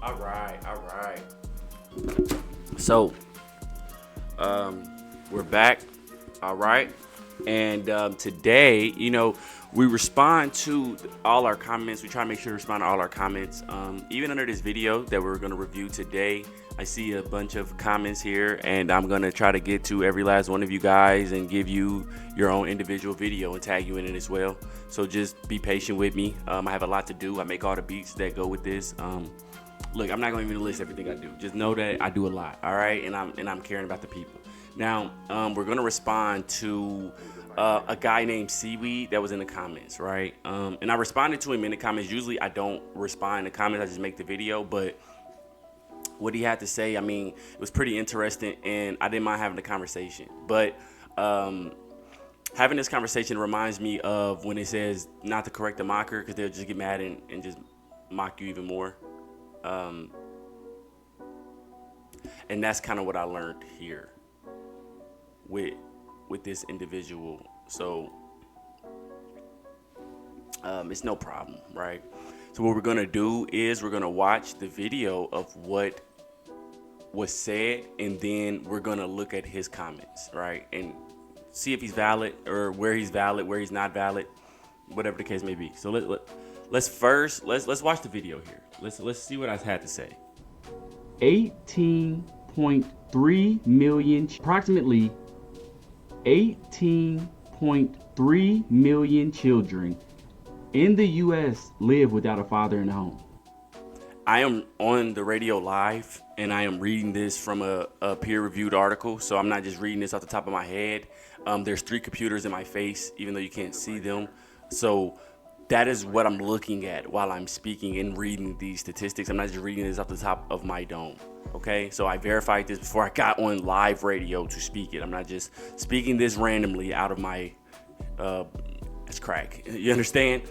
All right, all right. So, we're back. All right. And today, we respond to all our comments. We try to make sure to respond to all our comments. Even under this video that we're going to review today, I see a bunch of comments here, and I'm going to try to get to every last one of you guys and give you your own individual video and tag you in it as well. So just be patient with me. I have a lot to do. I make all the beats that go with this. Look, I'm not going to even list everything I do. Just know that I do a lot, all right? And I'm caring about the people. Now, we're going to respond to a guy named Seaweed that was in the comments, right? And I responded to him in the comments. Usually I don't respond in the comments. I just make the video. But what he had to say, I mean, it was pretty interesting, and I didn't mind having the conversation. But having this conversation reminds me of when it says not to correct the mocker, because they'll just get mad and just mock you even more. And that's kind of what I learned here with this individual. So it's no problem, right? So what we're gonna do is we're gonna watch the video of what was said, and then we're gonna look at his comments, right, and see if he's valid or where he's valid, where he's not valid, whatever the case may be. So let's watch the video here. Let's see what I had to say. 18.3 million, approximately 18.3 million children in the U.S. live without a father in the home. I am on the radio live, and I am reading this from a peer-reviewed article, so I'm not just reading this off the top of my head. There's 3 computers in my face, even though you can't see them. So that is what I'm looking at while I'm speaking and reading these statistics. I'm not just reading this off the top of my dome. Okay, so I verified this before I got on live radio to speak it. I'm not just speaking this randomly out of my, it's crack. You understand?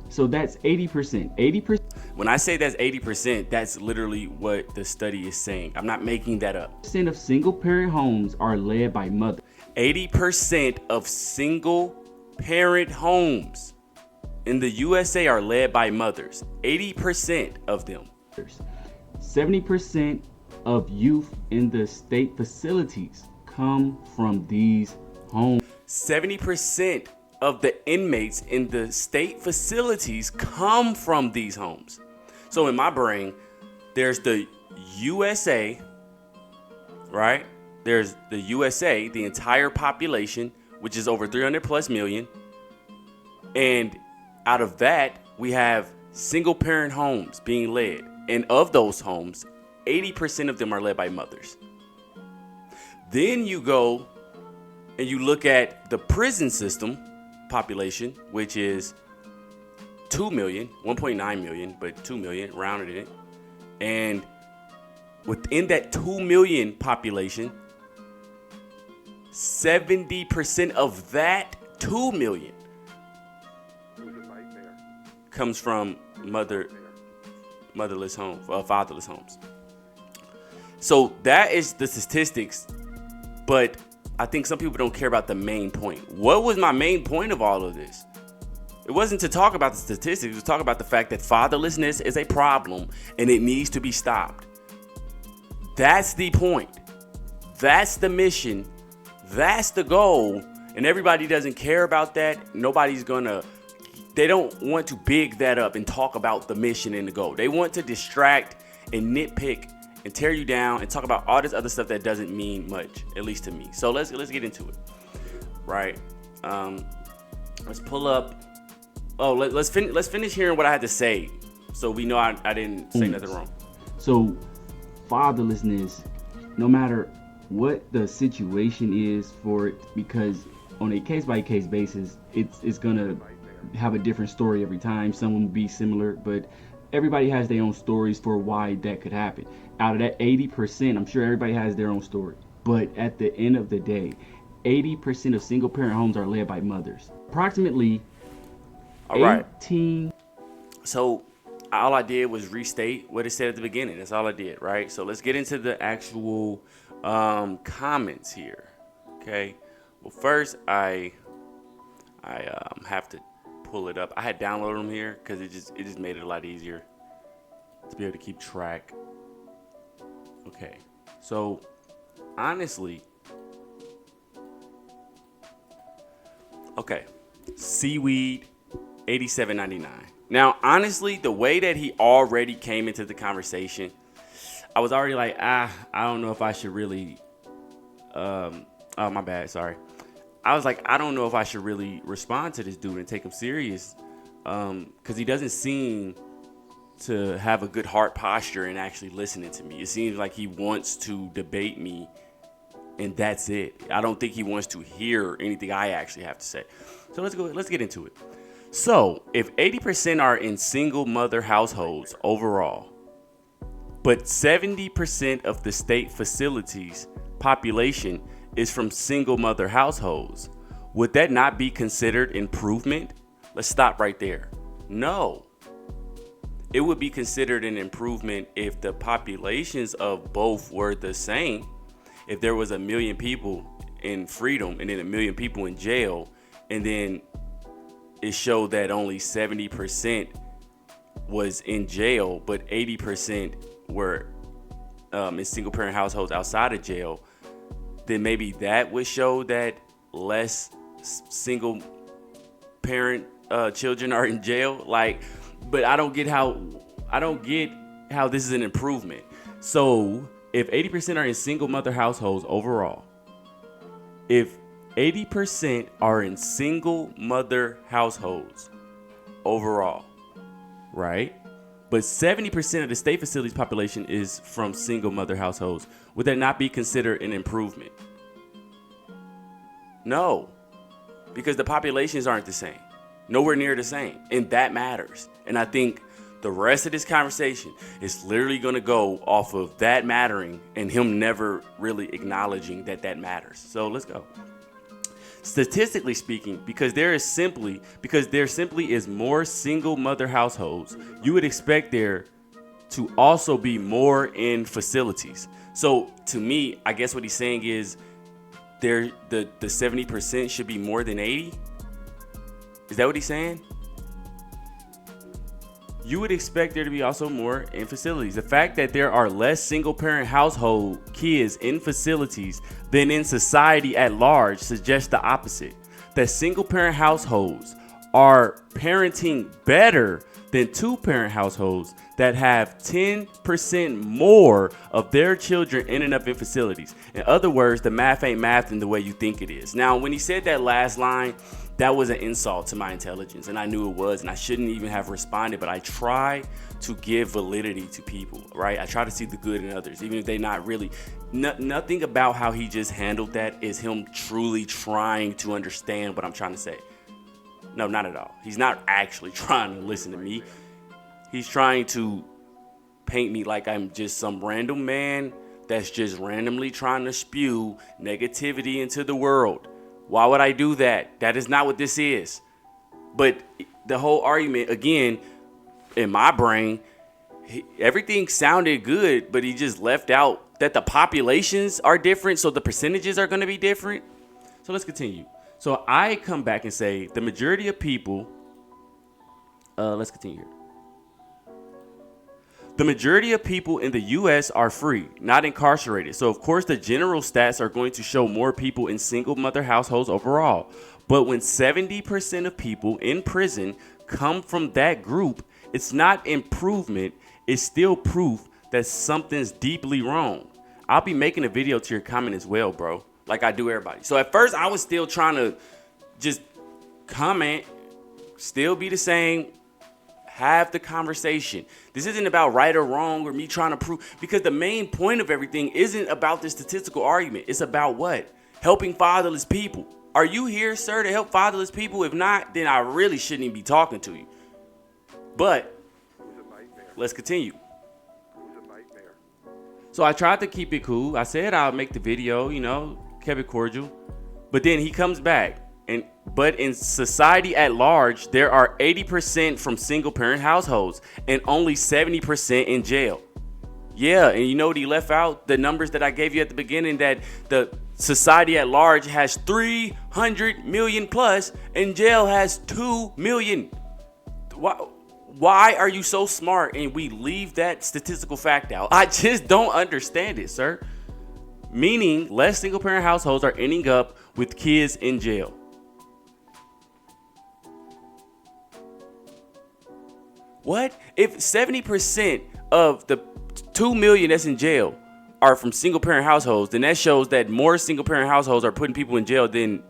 So that's 80%. 80%. When I say that's 80%, that's literally what the study is saying. I'm not making that up. Percent of single parent homes are led by mothers. 80% of single parent homes in the USA are led by mothers. 80% of them. 70% of youth in the state facilities come from these homes. 70% of the inmates in the state facilities come from these homes. So in my brain, there's the USA, right? There's the USA, the entire population, which is over 300 plus million. And out of that, we have single parent homes being led. And of those homes, 80% of them are led by mothers. Then you go and you look at the prison system population, which is 2 million, 1.9 million, but 2 million, rounded it. And within that 2 million population, 70% of that 2 million comes from fatherless homes. So that is the statistics, but I think some people don't care about the main point. What was my main point of all of this? It wasn't to talk about the statistics. It was to talk about the fact that fatherlessness is a problem and it needs to be stopped. That's the point. That's the mission. That's the goal. And everybody doesn't care about that. They don't want to big that up and talk about the mission and the goal. They want to distract and nitpick and tear you down and talk about all this other stuff that doesn't mean much, at least to me. So let's get into it, right? Let's pull up. Oh, let's finish hearing what I had to say, so we know I didn't say nothing wrong. So fatherlessness, no matter what the situation is for it, because on a case-by-case basis, it's gonna have a different story every time. Some will be similar, but everybody has their own stories for why that could happen. Out of that 80%, I'm sure everybody has their own story. But at the end of the day, 80% of single parent homes are led by mothers. Approximately 18. So all I did was restate what it said at the beginning. That's all I did, right? So let's get into the actual comments here. Okay. Well, first I have to pull it up. I had downloaded them here because it just made it a lot easier. to be able to keep track. Okay, so honestly, okay, Seaweed, $87.99. Now, honestly, the way that he already came into the conversation, I was already like, I don't know if I should really, oh, my bad, sorry. I was like, I don't know if I should really respond to this dude and take him serious, because he doesn't seem to have a good heart posture and actually listening to me. It seems like he wants to debate me, and that's it. I don't think he wants to hear anything I actually have to say. So let's get into it. So if 80% are in single mother households overall, but 70% of the state facilities population is from single mother households, would that not be considered improvement? Let's stop right there. No. It would be considered an improvement if the populations of both were the same. If there was 1 million people in freedom and then 1 million people in jail, and then it showed that only 70% was in jail, but 80% were in single parent households outside of jail, then maybe that would show that less single parent children are in jail. But I don't get how this is an improvement. So if 80% are in single mother households overall, if 80% are in single mother households overall, right? But 70% of the state facilities population is from single mother households, would that not be considered an improvement? No, because the populations aren't the same. Nowhere near the same. And that matters. And I think the rest of this conversation is literally going to go off of that mattering and him never really acknowledging that matters. So let's go. Statistically speaking, because there simply is more single mother households, you would expect there to also be more in facilities. So to me, I guess what he's saying is the 70% should be more than 80. Is that what he's saying? You would expect there to be also more in facilities. The fact that there are less single-parent household kids in facilities than in society at large suggests the opposite. That single-parent households are parenting better than two-parent households that have 10% more of their children ending up in facilities. In other words, the math ain't math in the way you think it is. Now, when he said that last line, that was an insult to my intelligence, and I knew it was, and I shouldn't even have responded, but I try to give validity to people, right? I try to see the good in others, even if they're not really. Nothing about how he just handled that is him truly trying to understand what I'm trying to say. No, not at all. He's not actually trying to listen to me. He's trying to paint me like I'm just some random man that's just randomly trying to spew negativity into the world. Why would I do that? That is not what this is. But the whole argument, again, in my brain, everything sounded good, but he just left out that the populations are different, so the percentages are going to be different. So let's continue. So I come back and say the majority of people, let's continue here. The majority of people in the U.S. are free, not incarcerated. So, of course, the general stats are going to show more people in single mother households overall. But when 70% of people in prison come from that group, it's not improvement. It's still proof that something's deeply wrong. I'll be making a video to your comment as well, bro, like I do everybody. So at first, I was still trying to just comment, still be the same. Have the conversation. This isn't about right or wrong or me trying to prove, because the main point of everything isn't about the statistical argument. It's about what? Helping fatherless people. Are you here, sir, to help fatherless people? If not, then I really shouldn't even be talking to you. But let's continue. So I tried to keep it cool. I said I'll make the video, kept it cordial. But then he comes back. But in society at large, there are 80% from single parent households and only 70% in jail. Yeah, and you know what he left out? The numbers that I gave you at the beginning, that the society at large has 300 million plus and jail has 2 million. Why are you so smart and we leave that statistical fact out? I just don't understand it, sir. Meaning less single parent households are ending up with kids in jail. What? If 70% of the 2 million that's in jail are from single parent households, then that shows that more single parent households are putting people in jail than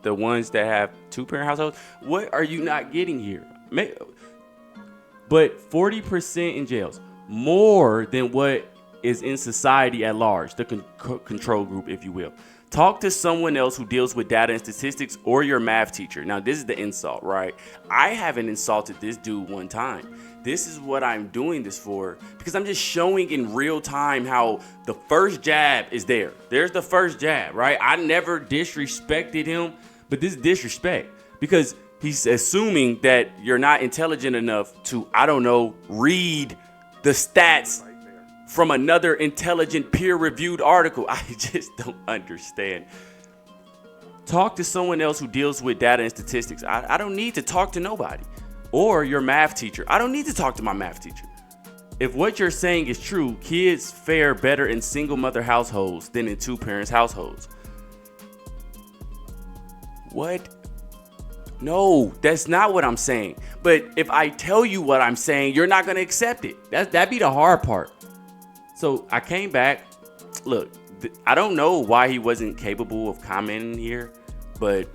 the ones that have 2 parent households. What are you not getting here? But 40% in jails, more than what is in society at large, the control group, if you will. Talk to someone else who deals with data and statistics or your math teacher. Now, this is the insult, right? I haven't insulted this dude one time. This is what I'm doing this for, because I'm just showing in real time how the first jab is there. There's the first jab, right? I never disrespected him, but this is disrespect because he's assuming that you're not intelligent enough to, I don't know, read the stats from another intelligent peer-reviewed article. I just don't understand. Talk to someone else who deals with data and statistics. I don't need to talk to nobody. Or your math teacher. I don't need to talk to my math teacher. If what you're saying is true, kids fare better in single mother households than in 2 parents households. What? No, that's not what I'm saying. But if I tell you what I'm saying, you're not going to accept it. That'd be the hard part. So I came back. Look, I don't know why he wasn't capable of commenting here, but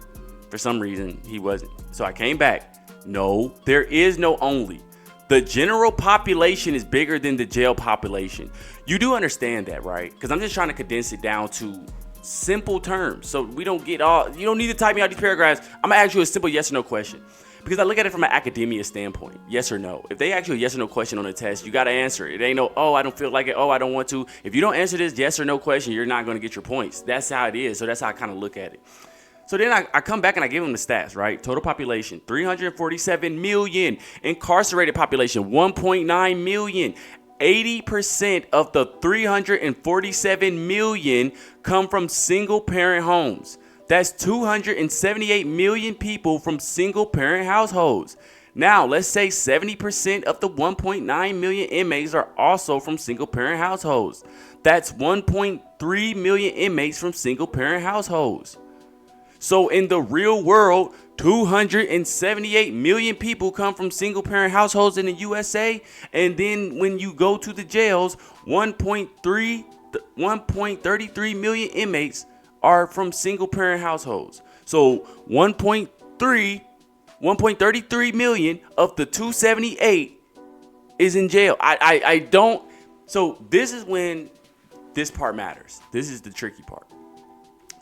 for some reason he wasn't. So I came back. No, there is no only. The general population is bigger than the jail population. You do understand that, right? Because I'm just trying to condense it down to simple terms. So we don't get all, you don't need to type me out these paragraphs. I'm gonna ask you a simple yes or no question. Because I look at it from an academia standpoint, yes or no. If they ask you a yes or no question on a test, you got to answer it. It ain't no, oh, I don't feel like it. Oh, I don't want to. If you don't answer this yes or no question, you're not going to get your points. That's how it is. So that's how I kind of look at it. So then I come back and I give them the stats, right? Total population, 347 million. Incarcerated population, 1.9 million. 80% of the 347 million come from single parent homes. That's 278 million people from single parent households. Now, let's say 70% of the 1.9 million inmates are also from single parent households. That's 1.3 million inmates from single parent households. So in the real world, 278 million people come from single parent households in the USA. And then when you go to the jails, 1.33 million inmates are from single parent households. So 1.33 million of the 278 is in jail. I don't. So this is when this part matters. This is the tricky part,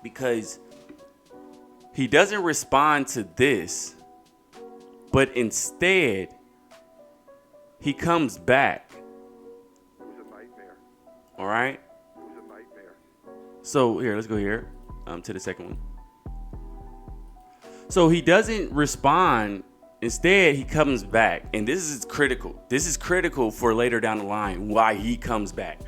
because he doesn't respond to this, but instead he comes back. It was a nightmare. All right. It was a nightmare. So here, let's go here to the second one. So he doesn't respond. Instead, he comes back. And this is critical. This is critical for later down the line, why he comes back.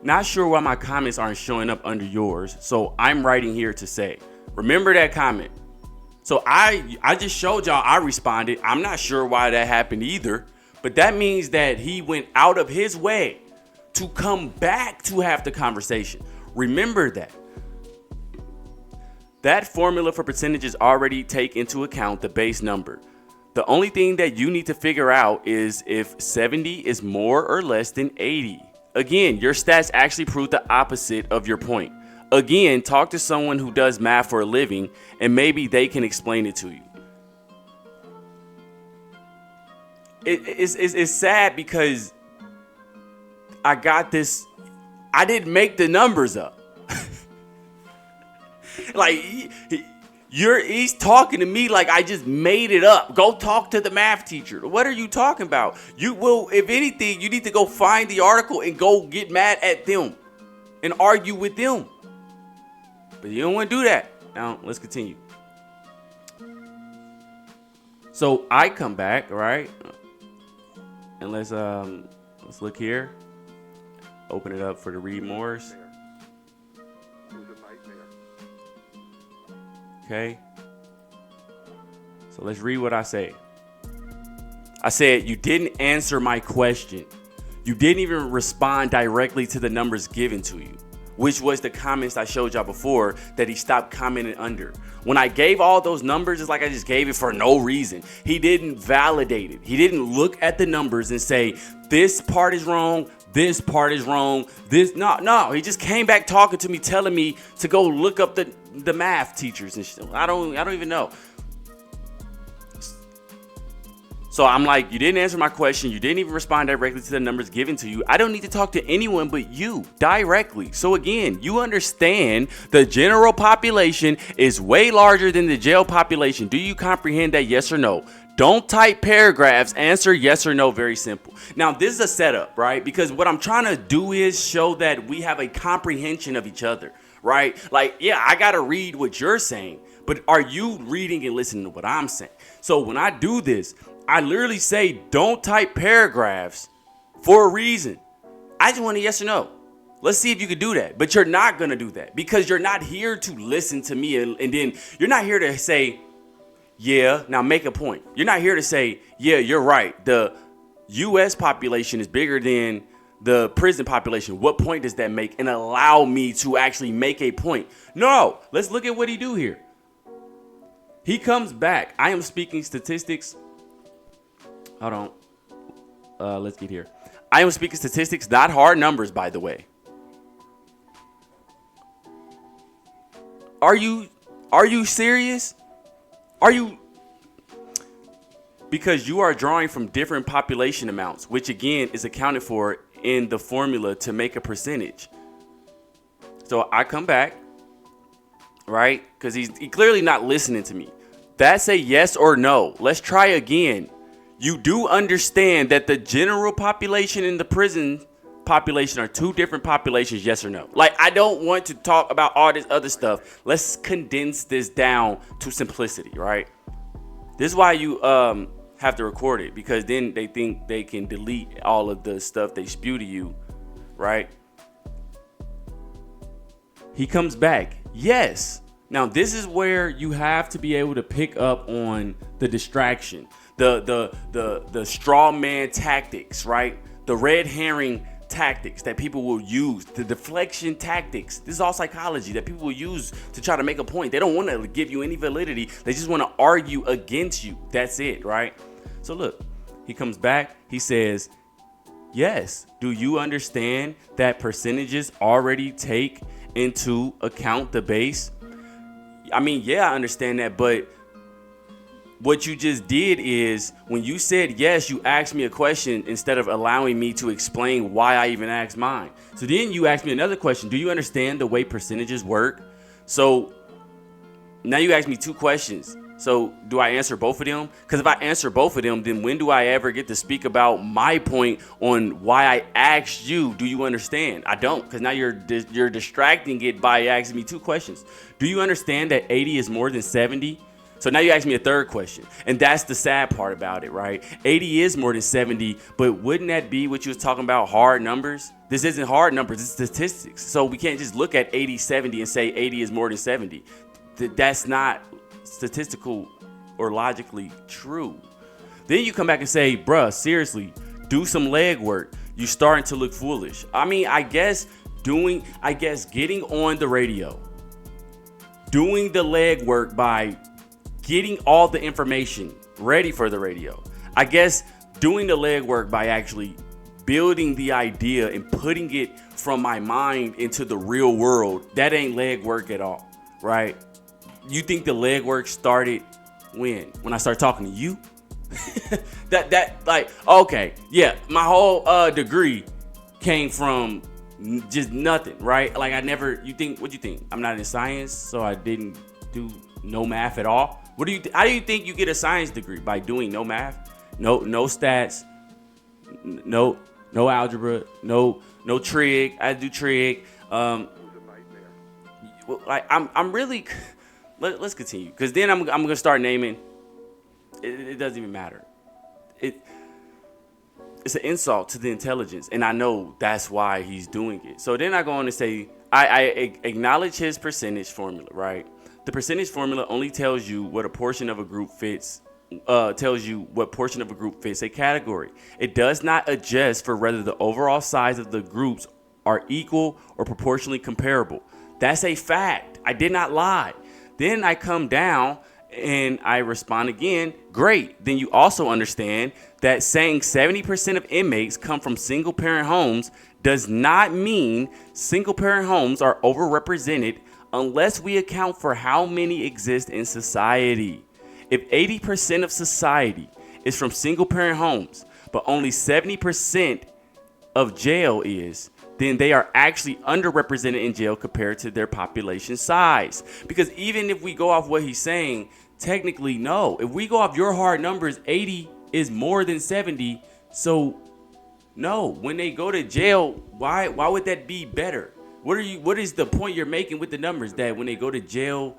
Not sure why my comments aren't showing up under yours. So I'm writing here to say, remember that comment. So I just showed y'all I responded. I'm not sure why that happened either. But that means that he went out of his way to come back to have the conversation. Remember that. That formula for percentages already take into account the base number. The only thing that you need to figure out is if 70 is more or less than 80. Again, your stats actually prove the opposite of your point. Again, talk to someone who does math for a living and maybe they can explain it to you. It's sad because I got this. I didn't make the numbers up. Like he's talking to me like I just made it up. Go talk to the math teacher. What are you talking about? You will, if anything, you need to go find the article and go get mad at them and argue with them. But you don't want to do that. Now let's continue. So I come back, right? And let's look here. Open it up for the read mores. Okay. So let's read what I say. I said, you didn't answer my question. You didn't even respond directly to the numbers given to you, which was the comments I showed y'all before that he stopped commenting under. When I gave all those numbers, it's like I just gave it for no reason. He didn't validate it. He didn't look at the numbers and say, this part is wrong, this part is wrong, no. He just came back talking to me, telling me to go look up the math teachers and shit. I don't even know. So I'm like, you didn't answer my question. You didn't even respond directly to the numbers given to you. I don't need to talk to anyone but you directly. So again, you understand the general population is way larger than the jail population. Do you comprehend that? Yes or no? Don't type paragraphs. Answer yes or no. Very simple. Now, this is a setup, right? Because what I'm trying to do is show that we have a comprehension of each other, right? Like, yeah, I got to read what you're saying, but are you reading and listening to what I'm saying? So when I do this, I literally say, don't type paragraphs for a reason. I just want a yes or no. Let's see if you could do that. But you're not going to do that because you're not here to listen to me. And then you're not here to say, yeah, now make a point. You're not here to say, yeah, you're right. The U.S. population is bigger than the prison population. What point does that make? And allow me to actually make a point. No, let's look at what he do here. He comes back. I am speaking statistics. Hold on. Let's get here. I am speaking statistics, not hard numbers, by the way. Are you serious? Are you? Because you are drawing from different population amounts, which again is accounted for in the formula to make a percentage. So I come back, right? Because he's clearly not listening to me. That's a yes or no. Let's try again. You do understand that the general population and the prison population are two different populations, yes or no? Like, I don't want to talk about all this other stuff. Let's condense this down to simplicity, right? This is why you have to record it, because then they think they can delete all of the stuff they spew to you, right? He comes back. Yes. Now, this is where you have to be able to pick up on the distraction. The straw man tactics, right? The red herring tactics that people will use, the deflection tactics. This is all psychology that people will use to try to make a point. They don't want to give you any validity. They just want to argue against you. That's it, right? So look, he comes back. He says, yes, do you understand that percentages already take into account the base? I mean, yeah, I understand that, but what you just did is when you said yes, you asked me a question instead of allowing me to explain why I even asked mine. So then you asked me another question. Do you understand the way percentages work? So now you asked me two questions. So do I answer both of them? Because if I answer both of them, then when do I ever get to speak about my point on why I asked you, do you understand? I don't, because now you're distracting it by asking me two questions. Do you understand that 80 is more than 70? So now you ask me a third question. And that's the sad part about it, right? 80 is more than 70, but wouldn't that be what you was talking about, hard numbers? This isn't hard numbers, it's statistics. So we can't just look at 80, 70 and say 80 is more than 70. That's not statistical or logically true. Then you come back and say, bruh, seriously, do some leg work. You're starting to look foolish. I mean, I guess getting on the radio, doing the leg work by getting all the information ready for the radio. I guess doing the legwork by actually building the idea and putting it from my mind into the real world, that ain't legwork at all, right? You think the legwork started when I started talking to you? that like, okay, yeah, my whole degree came from just nothing, right? Like what'd you think? I'm not in science, so I didn't do no math at all. How do you think you get a science degree? By doing no math, no stats, no algebra, no trig. I do trig. Like I'm really. Let's continue, because then I'm gonna start naming. It doesn't even matter. It's an insult to the intelligence, and I know that's why he's doing it. So then I go on to say I acknowledge his percentage formula, right? The percentage formula only tells you what a portion of a group fits tells you what portion of a group fits a category. It does not adjust for whether the overall size of the groups are equal or proportionally comparable. That's a fact. I did not lie. Then I come down and I respond again. Great. Then you also understand that saying 70% of inmates come from single parent homes does not mean single parent homes are overrepresented unless we account for how many exist in society. If 80% of society is from single parent homes, but only 70% of jail is, then they are actually underrepresented in jail compared to their population size. Because even if we go off what he's saying, technically, no. If we go off your hard numbers, 80 is more than 70. So, no. When they go to jail, why would that be better? What is the point you're making with the numbers? That when they go to jail,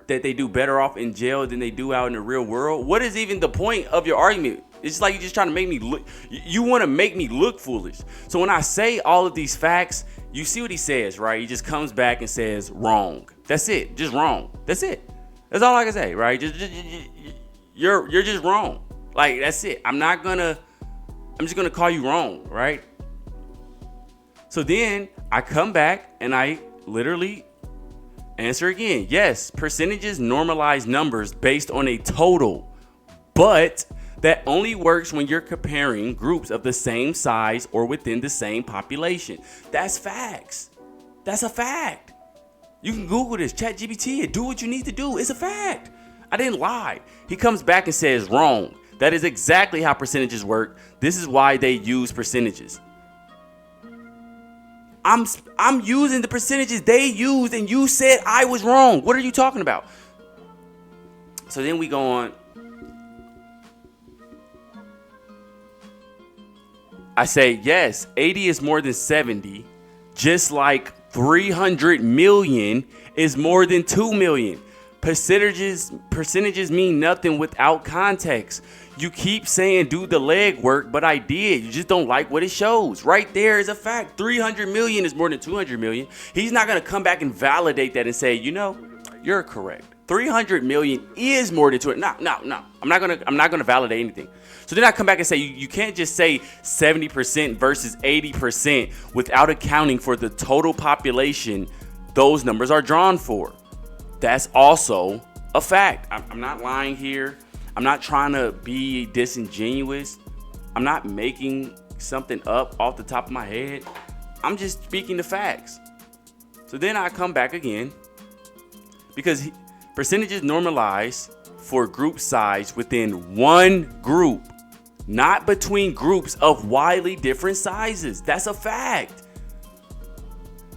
that they do better off in jail than they do out in the real world? What is even the point of your argument? It's like you're just trying to make me look. You want to make me look foolish. So when I say all of these facts, you see what he says, right? He just comes back and says wrong. That's it. Just wrong. That's it. That's all I can say, right? You're just wrong. Like, that's it. I'm just gonna call you wrong, right? So then I come back and I literally answer again. Yes, percentages normalize numbers based on a total, but that only works when you're comparing groups of the same size or within the same population. That's facts. That's a fact. You can Google this, ChatGPT it, do what you need to do. It's a fact. I didn't lie. He comes back and says wrong. That is exactly how percentages work. This is why they use percentages. I'm using the percentages they used and you said I was wrong. What are you talking about? So then we go on. I say, yes, 80 is more than 70, just like 300 million is more than 2 million. Percentages mean nothing without context. You keep saying do the leg work, but I did. You just don't like what it shows. Right there is a fact. 300 million is more than 200 million. He's not going to come back and validate that and say, you're correct. 300 million is more than 200. No. I'm not going to validate anything. So then I come back and say, you can't just say 70% versus 80% without accounting for the total population those numbers are drawn for. That's also a fact. I'm not lying here. I'm not trying to be disingenuous. I'm not making something up off the top of my head. I'm just speaking the facts. So then I come back again because percentages normalize for group size within one group, not between groups of widely different sizes. That's a fact.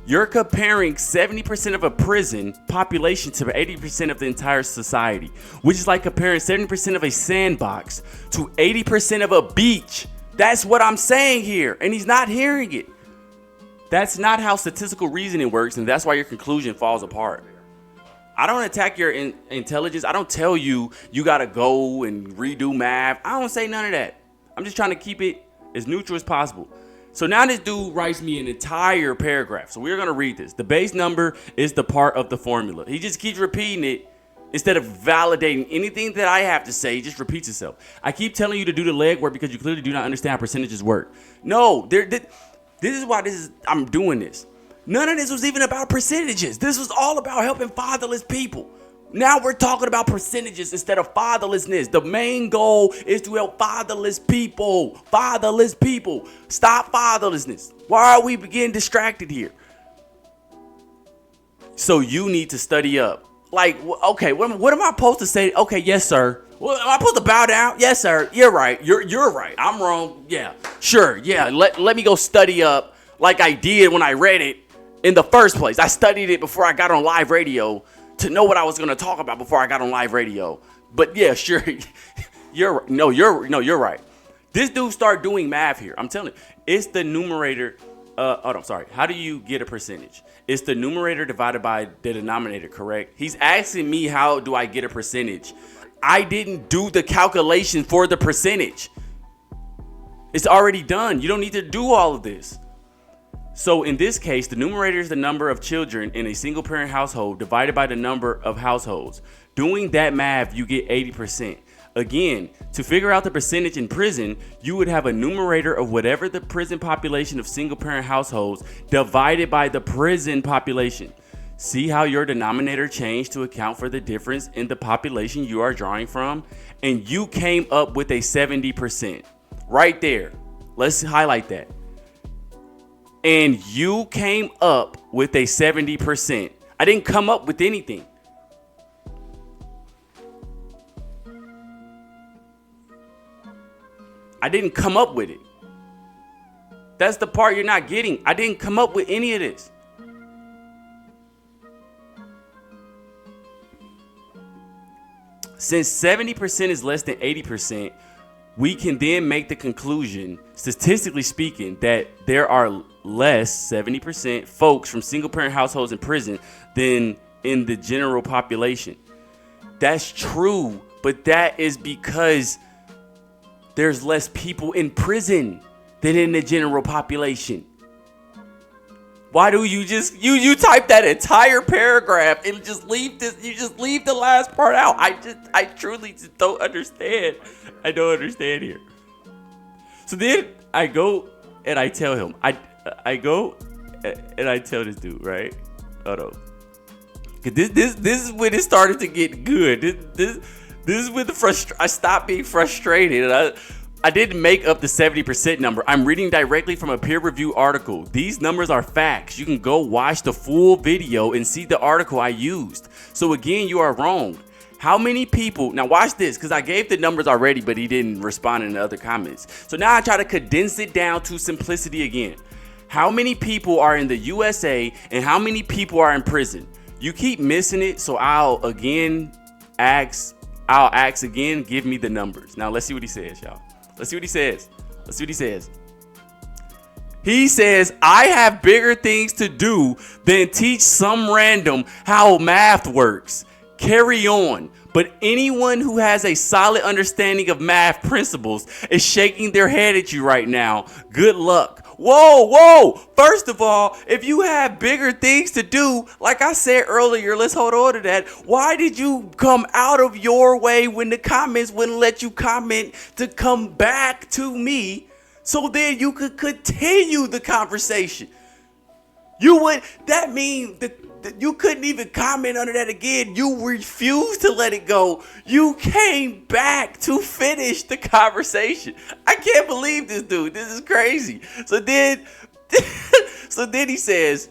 You're comparing 70% of a prison population to 80% of the entire society, which is like comparing 70% of a sandbox to 80% of a beach. That's what I'm saying here, and he's not hearing it. That's not how statistical reasoning works, and that's why your conclusion falls apart. I don't attack your intelligence. I don't tell you gotta go and redo math. I don't say none of that. I'm just trying to keep it as neutral as possible. So now this dude writes me an entire paragraph. So we're going to read this. The base number is the part of the formula. He just keeps repeating it instead of validating anything that I have to say. He just repeats himself. I keep telling you to do the legwork because you clearly do not understand how percentages work. No, this is why I'm doing this. None of this was even about percentages. This was all about helping fatherless people. Now we're talking about percentages instead of fatherlessness. The main goal is to help fatherless people. Fatherless people. Stop fatherlessness. Why are we getting distracted here? So you need to study up. Like, okay, what am I supposed to say? Okay, yes, sir. Well, am I supposed to bow down? Yes, sir. You're right. You're right. I'm wrong. Yeah, sure. Yeah, let me go study up like I did when I read it in the first place. I studied it before I got on live radio to know what I was going to talk about before I got on live radio. But yeah, sure. You're right. This dude started doing math here. I'm telling you, it's the numerator. How do you get a percentage? It's the numerator divided by the denominator, correct? He's asking me, how do I get a percentage? I didn't do the calculation for the percentage. It's already done. You don't need to do all of this. So in this case, the numerator is the number of children in a single parent household divided by the number of households. Doing that math, you get 80%. Again, to figure out the percentage in prison, you would have a numerator of whatever the prison population of single parent households divided by the prison population. See how your denominator changed to account for the difference in the population you are drawing from? And you came up with a 70%. Right there. Let's highlight that. And you came up with a 70%. I didn't come up with anything. I didn't come up with it. That's the part you're not getting. I didn't come up with any of this. Since 70% is less than 80%, we can then make the conclusion, statistically speaking, that there are less 70% folks from single parent households in prison than in the general population. That's true, but that is because there's less people in prison than in the general population. Why do you just you type that entire paragraph and just leave this? You just leave the last part out. I truly just don't understand. I don't understand here. So then I go and I tell him. I go and I tell this dude, right? Hold on. This is when it started to get good. This is when I stopped being frustrated. And I didn't make up the 70% number. I'm reading directly from a peer-reviewed article. These numbers are facts. You can go watch the full video and see the article I used. So again, you are wrong. How many people, now watch this, because I gave the numbers already, but he didn't respond in the other comments. So now I try to condense it down to simplicity again. How many people are in the USA and how many people are in prison? You keep missing it, so I'll ask again, give me the numbers. Now let's see what he says, y'all. Let's see what he says. He says, I have bigger things to do than teach some random how math works. Carry on. But anyone who has a solid understanding of math principles is shaking their head at you right now. Good luck. Whoa. First of all, if you have bigger things to do, like I said earlier, let's hold on to that. Why did you come out of your way when the comments wouldn't let you comment to come back to me so then you could continue the conversation? That mean that you couldn't even comment under that again. You refused to let it go. You came back to finish the conversation. I can't believe this dude. This is crazy. So then he says,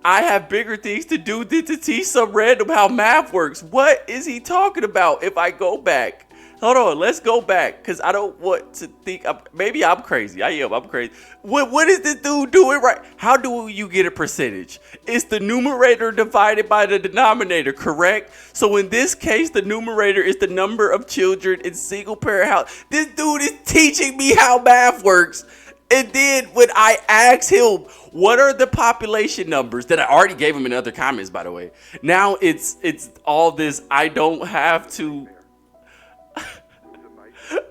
I have bigger things to do than to teach some random how math works. What is he talking about? If I go back, hold on, let's go back, because I don't want to think, maybe I'm crazy. I'm crazy. What is this dude doing right? How do you get a percentage? It's the numerator divided by the denominator, correct? So in this case, the numerator is the number of children in single parent house. This dude is teaching me how math works. And then when I asked him, what are the population numbers that I already gave him in other comments, by the way. Now it's all this, I don't have to.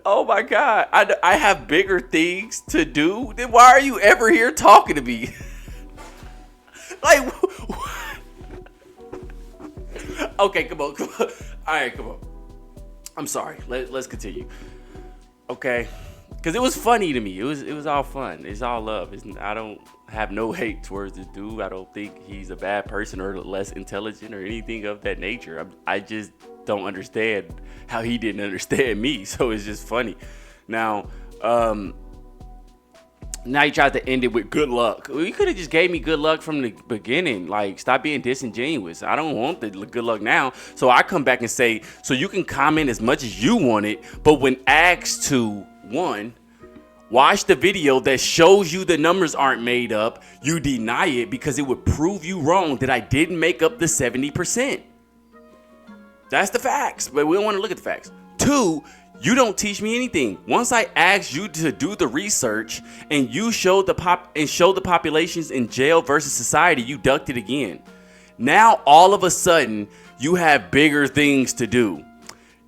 Oh my God, I have bigger things to do. Then why are you ever here talking to me? Like, okay, come on. All right, come on. I'm sorry. Let's continue. Okay, because it was funny to me. It was all fun. It's all love. I don't have no hate towards this dude. I don't think he's a bad person or less intelligent or anything of that nature. I just don't understand how he didn't understand me. So it's just funny. Now he tried to end it with good luck. Well, you could have just gave me good luck from the beginning. Like, stop being disingenuous. I don't want the good luck now. So I come back and say, so you can comment as much as you want it, but when asked to, one, watch the video that shows you the numbers aren't made up, you deny it because it would prove you wrong that I didn't make up the 70%. That's the facts, but we don't want to look at the facts. Two, you don't teach me anything. Once I asked you to do the research and you showed the populations in jail versus society, you ducked it again. Now all of a sudden you have bigger things to do.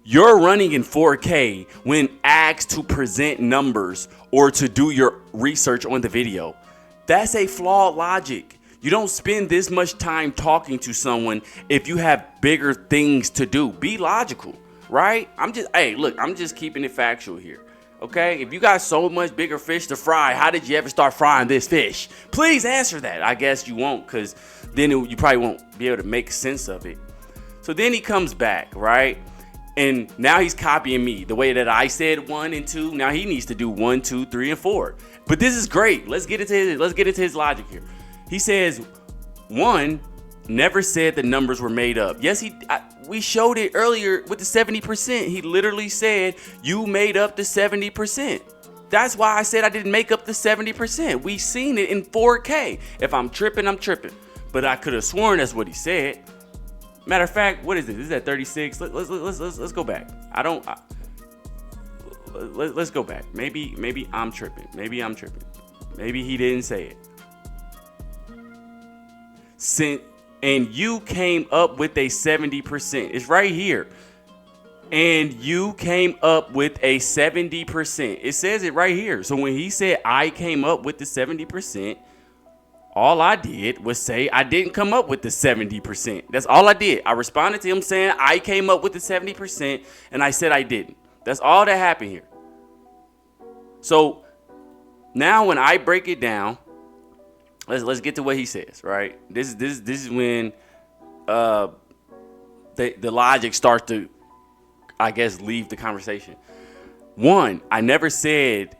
You're running in 4K when asked to present numbers or to do your research on the video. That's a flawed logic. You don't spend this much time talking to someone if you have bigger things to do. Be logical, right? I'm just keeping it factual here. Okay? If you got so much bigger fish to fry, how did you ever start frying this fish? Please answer that. I guess you won't, because then you probably won't be able to make sense of it. So then he comes back, right? And now he's copying me. The way that I said 1 and 2, now he needs to do 1, 2, 3, and 4. But this is great. Let's get into his logic here. He says 1 never said the numbers were made up. Yes, we showed it earlier with the 70%. He literally said you made up the 70%. That's why I said I didn't make up the 70%. We seen it in 4K. If I'm tripping, I'm tripping. But I could have sworn that's what he said. Matter of fact, what is this? This is at 36. Let's go back. Let's go back. Maybe I'm tripping. Maybe he didn't say it. And you came up with a 70%. It's right here. And you came up with a 70%. It says it right here. So when he said I came up with the 70%, all I did was say I didn't come up with the 70%. That's all I did. I responded to him saying I came up with the 70%, and I said I didn't. That's all that happened here. So now when I break it down, let's get to what he says, right? This is when the logic starts to, I guess, leave the conversation. 1, I never said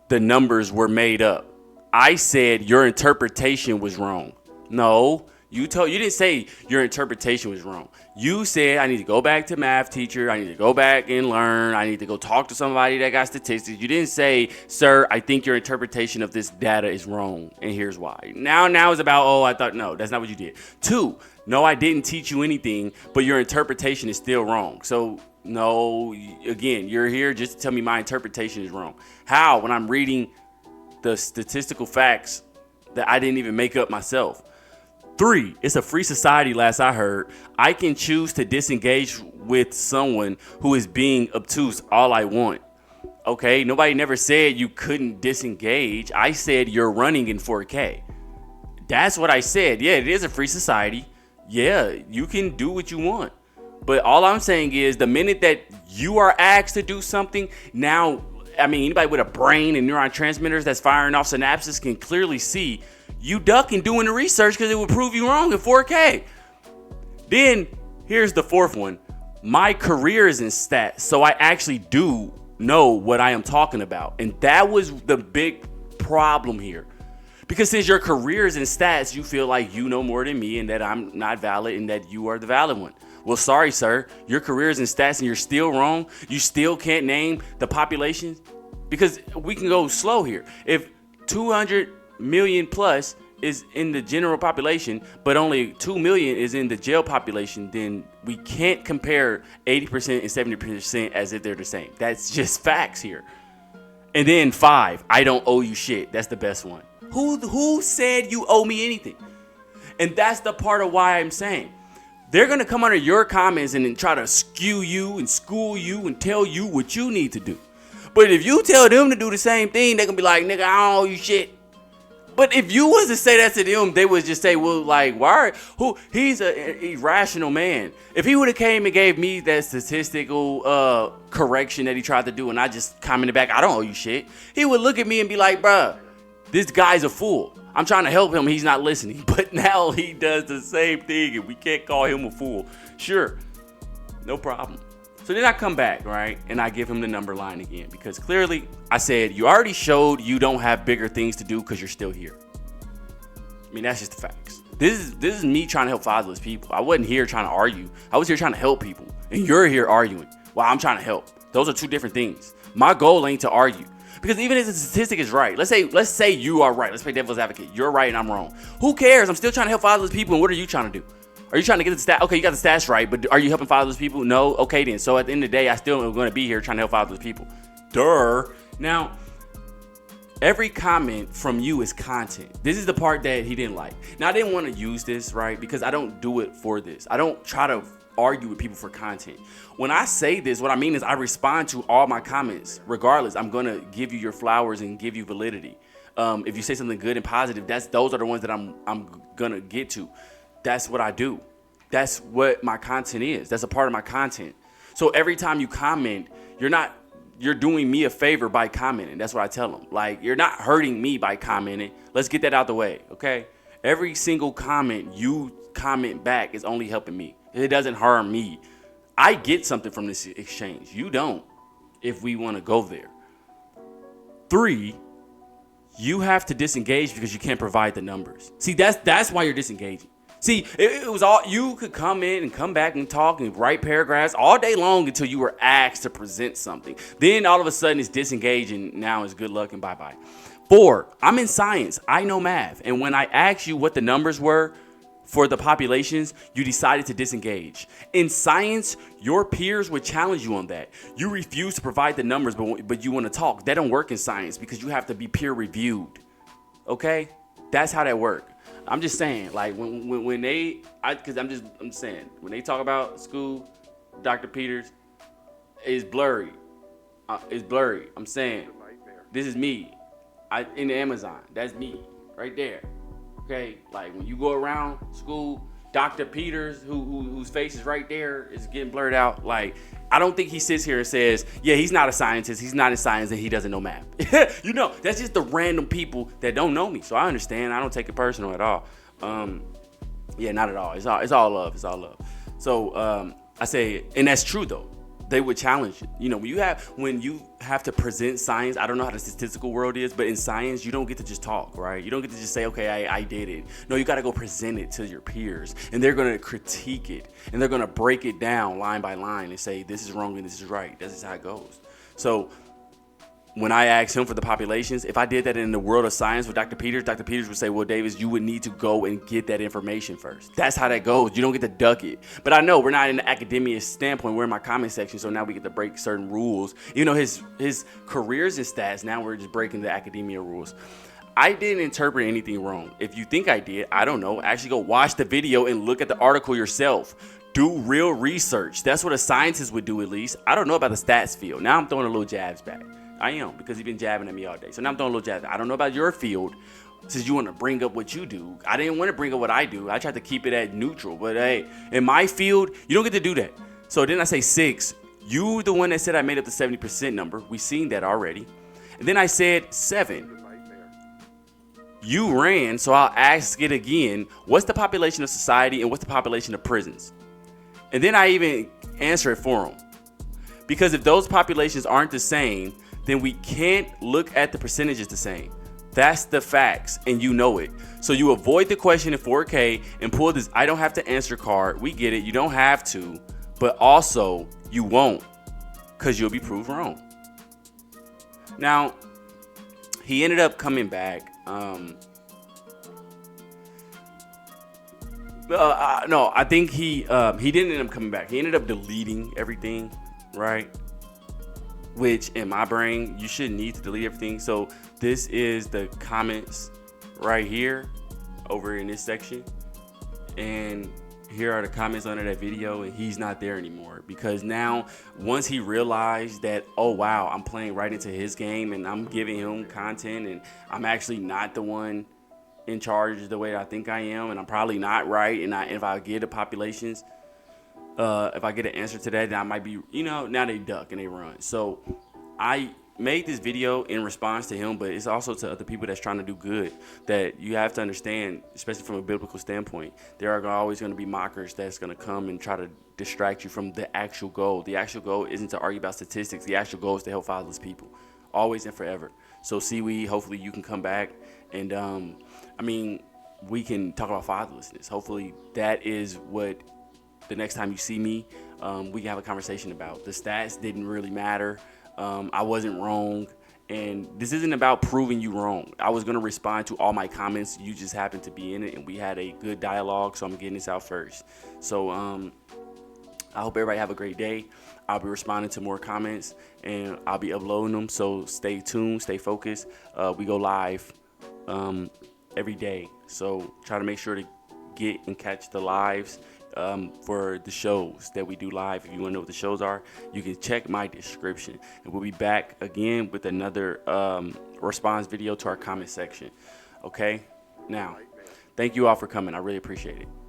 the numbers were made up. I said your interpretation was wrong. No, you didn't say your interpretation was wrong. You said I need to go back to math teacher. I need to go back and learn. I need to go talk to somebody that got statistics. You didn't say, sir, I think your interpretation of this data is wrong, and here's why. Now it's about, I thought, no, that's not what you did. 2, no, I didn't teach you anything, but your interpretation is still wrong. So no, again, you're here just to tell me my interpretation is wrong. How? When I'm reading the statistical facts that I didn't even make up myself. 3, it's a free society, last I heard. I can choose to disengage with someone who is being obtuse all I want. Okay, nobody never said you couldn't disengage. I said you're running in 4K. That's what I said. Yeah, it is a free society. Yeah, you can do what you want. But all I'm saying is the minute that you are asked to do something, now, anybody with a brain and neurotransmitters that's firing off synapses can clearly see you ducking doing the research because it would prove you wrong in 4K. Then here's the 4th one. My career is in stats, so I actually do know what I am talking about. And that was the big problem here. Because since your career is in stats, you feel like you know more than me and that I'm not valid and that you are the valid one. Well, sorry, sir. Your career is in stats and you're still wrong. You still can't name the population. Because we can go slow here. If 200 million plus is in the general population, but only 2 million is in the jail population, then we can't compare 80% and 70% as if they're the same. That's just facts here. And then 5, I don't owe you shit. That's the best one. Who said you owe me anything? And that's the part of why I'm saying they're going to come under your comments and then try to skew you and school you and tell you what you need to do. But if you tell them to do the same thing, they're going to be like, nigga, I don't owe you shit. But if you was to say that to them, they would just say, well, like, he's an irrational man. If he would have came and gave me that statistical correction that he tried to do and I just commented back, I don't owe you shit, he would look at me and be like, bruh, this guy's a fool. I'm trying to help him. He's not listening. But now he does the same thing and we can't call him a fool. Sure, no problem. So then I come back, right, and I give him the number line again because clearly I said, you already showed you don't have bigger things to do because you're still here. That's just the facts. This is me trying to help fatherless people. I wasn't here trying to argue. I was here trying to help people. And you're here arguing while I'm trying to help. Those are two different things. My goal ain't to argue. Because even if the statistic is right, let's say you are right. Let's play devil's advocate. You're right and I'm wrong. Who cares? I'm still trying to help fatherless people. And what are you trying to do? Are you trying to get the stat? Okay, you got the stats right, but are you helping fatherless people? No? Okay then. So at the end of the day, I still am going to be here trying to help fatherless people. Duh. Now, every comment from you is content. This is the part that he didn't like. Now, I didn't want to use this, right? Because I don't do it for this. I don't try to argue with people for content. When I say this, what I mean is I respond to all my comments. Regardless, I'm going to give you your flowers and give you validity. If you say something good and positive, those are the ones that I'm going to get to. That's what I do. That's what my content is. That's a part of my content. So every time you comment, you're doing me a favor by commenting. That's what I tell them. Like, you're not hurting me by commenting. Let's get that out the way, okay? Every single comment you comment back is only helping me. It doesn't harm me. I get something from this exchange. You don't, if we want to go there. 3, you have to disengage because you can't provide the numbers. See, that's why you're disengaging. See, it was all, you could come in and come back and talk and write paragraphs all day long until you were asked to present something. Then all of a sudden it's disengaging. Now it's good luck and bye-bye. 4, I'm in science. I know math. And when I asked you what the numbers were for the populations, you decided to disengage. In science, your peers would challenge you on that. You refuse to provide the numbers, but you want to talk. That don't work in science because you have to be peer reviewed. Okay? That's how that works. I'm just saying, like, when they, I'm saying, when they talk about school, Dr. Peters, it's blurry. It's blurry. I'm saying, this is me. In the Amazon. That's me right there. Okay? Like, when you go around school, Dr. Peters, whose face is right there, is getting blurred out. Like, I don't think he sits here and says, yeah, he's not a scientist, he's not in science, and he doesn't know math. You know, that's just the random people that don't know me. So I understand. I don't take it personal at all. Yeah, not at all. It's all love. It's all love. So I say, and that's true though. They would challenge it. You know, when you have to present science, I don't know how the statistical world is, but in science, you don't get to just talk, right? You don't get to just say, okay, I did it. No, you got to go present it to your peers, and they're going to critique it, and they're going to break it down line by line and say, this is wrong and this is right. This is how it goes. So when I asked him for the populations, if I did that in the world of science with Dr. Peters would say, well, Davis, you would need to go and get that information first. That's how that goes. You don't get to duck it. But I know we're not in the academia standpoint. We're in my comment section, so now we get to break certain rules. You know, his careers and stats, now we're just breaking the academia rules. I didn't interpret anything wrong. If you think I did, I don't know. Actually go watch the video and look at the article yourself. Do real research. That's what a scientist would do, at least. I don't know about the stats field. Now I'm throwing a little jabs back. I am, because he's been jabbing at me all day. So now I'm throwing a little jab. I don't know about your field, since you want to bring up what you do. I didn't want to bring up what I do. I tried to keep it at neutral. But hey, in my field, you don't get to do that. So then I say 6. You the one that said I made up the 70% number. We seen that already. And then I said 7. You ran, so I'll ask it again. What's the population of society and what's the population of prisons? And then I even answer it for him. Because if those populations aren't the same, then we can't look at the percentages the same. That's the facts, and you know it. So you avoid the question in 4K and pull this I don't have to answer card. We get it. You don't have to, but also you won't, because you'll be proved wrong. Now, he ended up coming back. No, I think he didn't end up coming back. He ended up deleting everything, right? Which in my brain, you shouldn't need to delete everything. So this is the comments right here over in this section. And here are the comments under that video, and he's not there anymore. Because now, once he realized that, oh wow, I'm playing right into his game and I'm giving him content and I'm actually not the one in charge the way I think I am, and I'm probably not right, and if I get the populations, if I get an answer to that, then I might be, now they duck and they run. So I made this video in response to him, but it's also to other people that's trying to do good, that you have to understand, especially from a biblical standpoint, there are always going to be mockers that's going to come and try to distract you from the actual goal. The actual goal isn't to argue about statistics. The actual goal is to help fatherless people, always and forever. So Seaweed, hopefully you can come back and, we can talk about fatherlessness. Hopefully that is what the next time you see me, we can have a conversation about. The stats didn't really matter. I wasn't wrong. And this isn't about proving you wrong. I was going to respond to all my comments. You just happened to be in it, and we had a good dialogue, so I'm getting this out first. So I hope everybody have a great day. I'll be responding to more comments, and I'll be uploading them. So stay tuned, stay focused. We go live every day. So try to make sure to get and catch the lives. for the shows that we do live. If you want to know what the shows are, you can check my description. And we'll be back again with another response video to our comment section. Okay? Now, thank you all for coming. I really appreciate it.